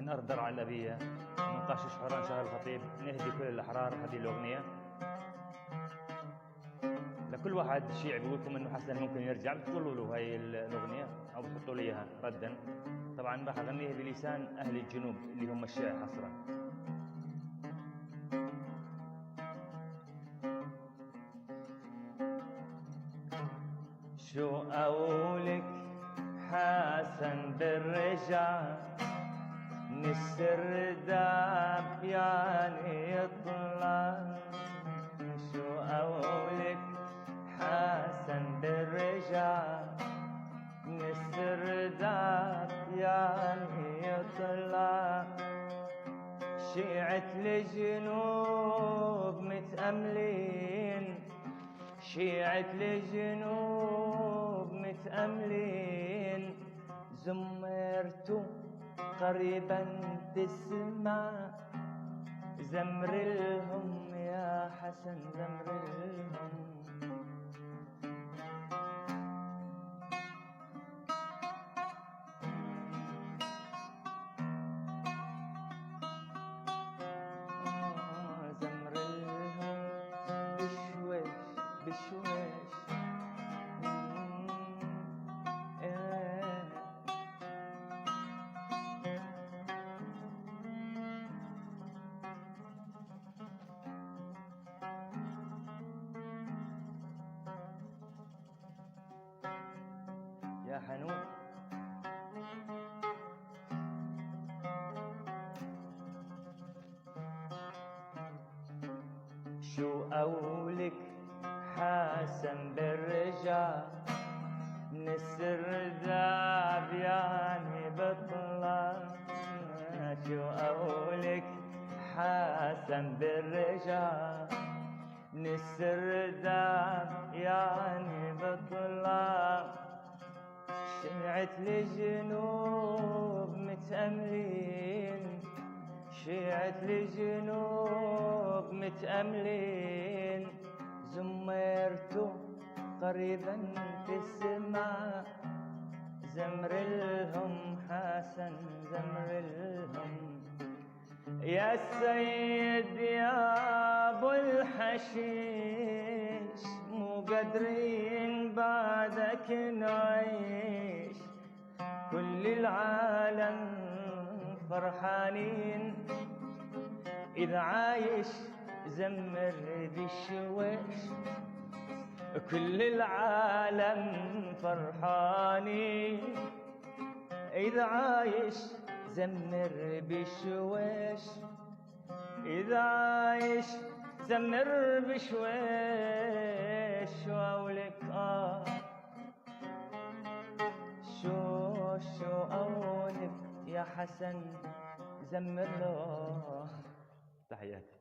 من أرض درعا الأبية ومن قش شحران شهر الخطيب نهدي كل الأحرار هذه الأغنية لكل واحد شيعي بيقول لكم إنه حسن ممكن يرجع، بتقولوا له هاي الأغنية أو بتحطوا لي إياها ردا. طبعا راح أغنيها بلسان أهل الجنوب اللي هم الشيعي حصرا. شو أقولك حسن بالرجع من السرداب يعني يطلع. شو أقولك حسن بالرجع من السرداب يعني يطلع. شيعة الجنوب متأملين، شيعة الجنوب متأملين، زمرتو قريبا تسمع. زمرلهم يا حسن زمرلهم. زمرلهم بشويش بشويش. يا حنون شو أقولك حسن بالرجع من السرداب يعني بطلع. شو أقولك حسن بالرجع من السرداب يعني بطلع. شيعة الجنوب متأملين، شيعة الجنوب متأملين، زمرتو قريبا تسمع. زمرلهم حسن زمرلهم. يا السيد يا ابو الحشيش مو قادرين بعدك نعيش. كل العالم فرحانين، إذا عايش زمر بشويش. كل العالم فرحانين، إذا عايش زمر بشويش. إذا عايش زمر بشويش. شو أقولك شو أقولك يا حسن زمر له. تحياتي.